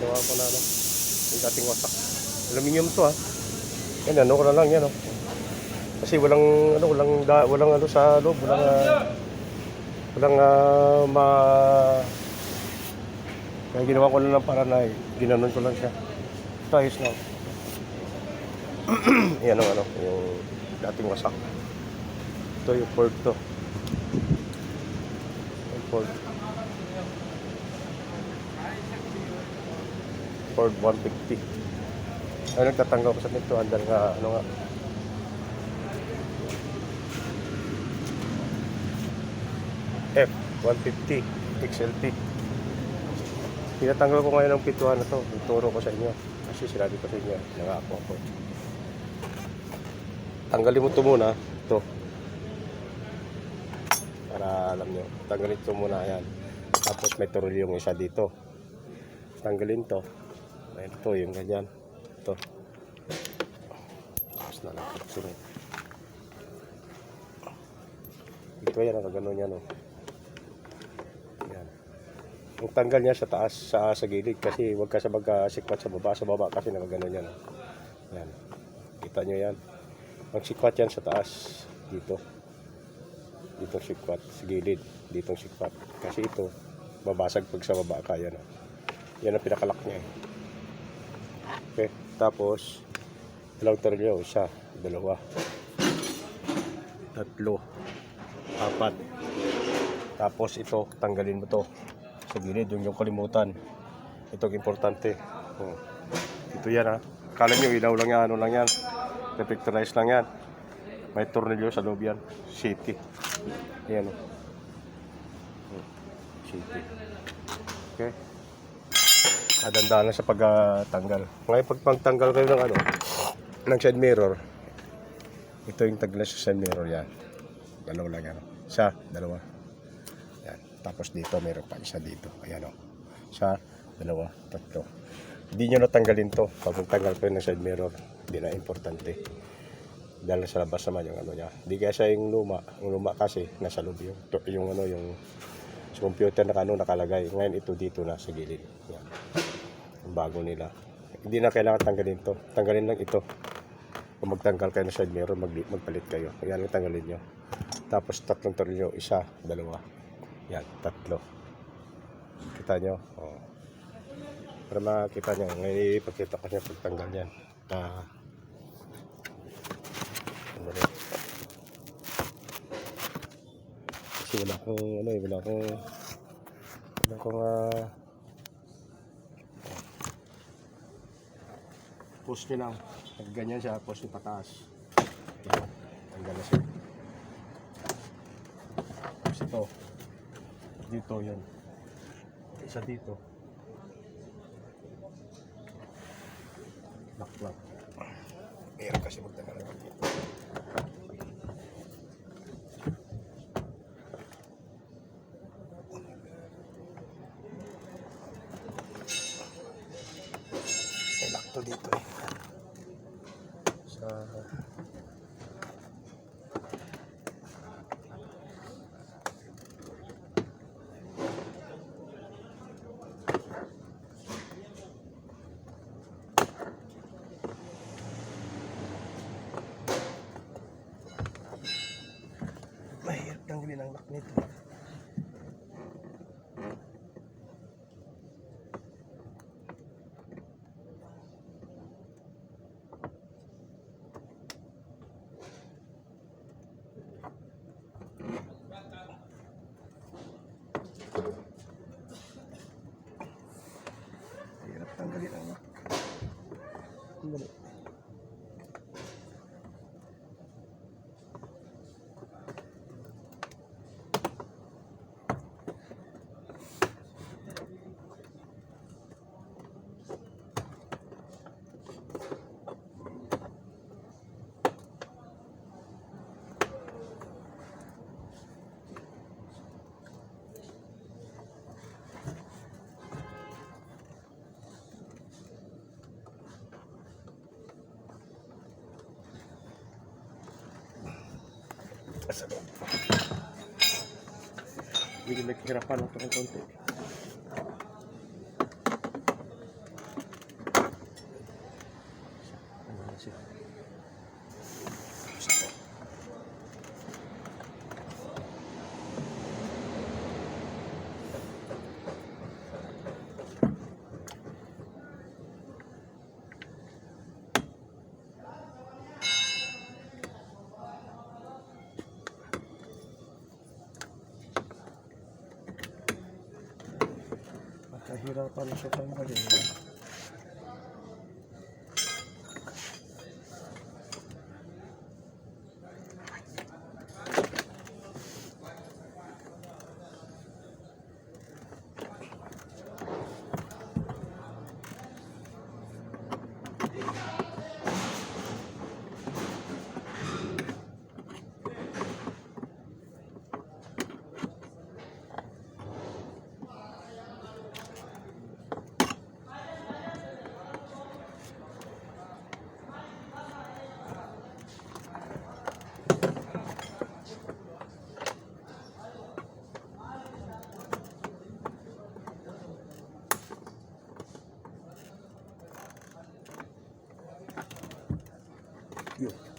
ginawa ko na ano, yung dating wasak. Aluminum to ha. Yan, ano ko na lang yan oh. Kasi walang ano sa loob, kaya ginawa ko lang ng para na ginanon ko lang siya. Ito ayos na. Yan ang ano, yung dating wasak. Ito yung port to. Yung port. Ford 150. Ay, nagtatanggaw ko sa nito. Andal nga, ano nga. F150 XLT. Tinatanggal ko ngayon ang pintuan na to. Ituro ko sa inyo. Kasi sinabi ko sa inyo. Nangako ako. Tanggalin mo ito muna. Ito. Para alam nyo. Tanggalin ito muna. Ayan. Tapos may turul yung isa dito. Tanggalin to. Ito yung ganyan. Ito. Tapos na lang. Sunod. Ito yan. Ang gano'n yan. Oh. Yan. Yung tanggal niya sa taas, sa gilid. Kasi huwag ka sa magkasikwat sa baba. Sa baba kasi nakagano'n yan. Oh. Yan. Kita nyo yan. Ang sikwat yan sa taas. Dito. Dito sikwat. Sa gilid. Ditong sikwat. Kasi ito, babasag pag sa baba ka. Yan. Oh. Yan ang pinakalak niya eh. Okay, tapos ilang tornilyo? Isa, dalawa, tatlo, apat. Tapos ito, tanggalin mo to sa gilid, yung kalimutan. Ito importante. Ito yan ha. Kala nyo ilaw lang yan, ano lang yan, reflectorize lang yan. May tornilyo sa loob yan. City. Yan o. City. Okay. Dadaan lang sa pagtanggal. Ngayon pag pagtanggal kayo ng ano, ng side mirror, ito yung taglas sa side mirror yan. Dalawa lang yan. Isa, dalawa. Yan. Tapos dito meron pa isa dito. Ayan o. Isa, dalawa, tatlo. Hindi nyo natanggalin to. Pag tanggal kayo ng side mirror, hindi na importante. Dahil sa labas naman yung ano niya. Hindi kaya siya yung luma. Yung luma kasi nasa loob yung ano yung sa computer na ano nakalagay. Ngayon ito dito na sa gilid. Yan. Bago nila. Hindi na kailangan tanggalin to. Tanggalin lang ito. Kung magtanggal kayo ng side mirror, magpalit kayo. Yan lang tanggalin nyo. Tapos tatlong tornilyo. Isa, dalawa. Yan, tatlo. Kita nyo? Oh. Para makita nyo. Ngayon ipagkita ko nyo pagtanggal yan. Kasi wala akong ano eh. Wala akong post nyo lang. Ganyan siya, post nyo pataas. Yan. Tanggal na siya. Tapos ito. Dito yan. Isa dito. Lock. Meron kasi magtanggal naman dito. May lock to dito eh. Mahirap tanggalin ang lock nito. Mahirap tanggalin ang lock. Dali. Asa ba? Hindi may kahirapan ito ng konti. nahihirapan siya tanggalin. Yun.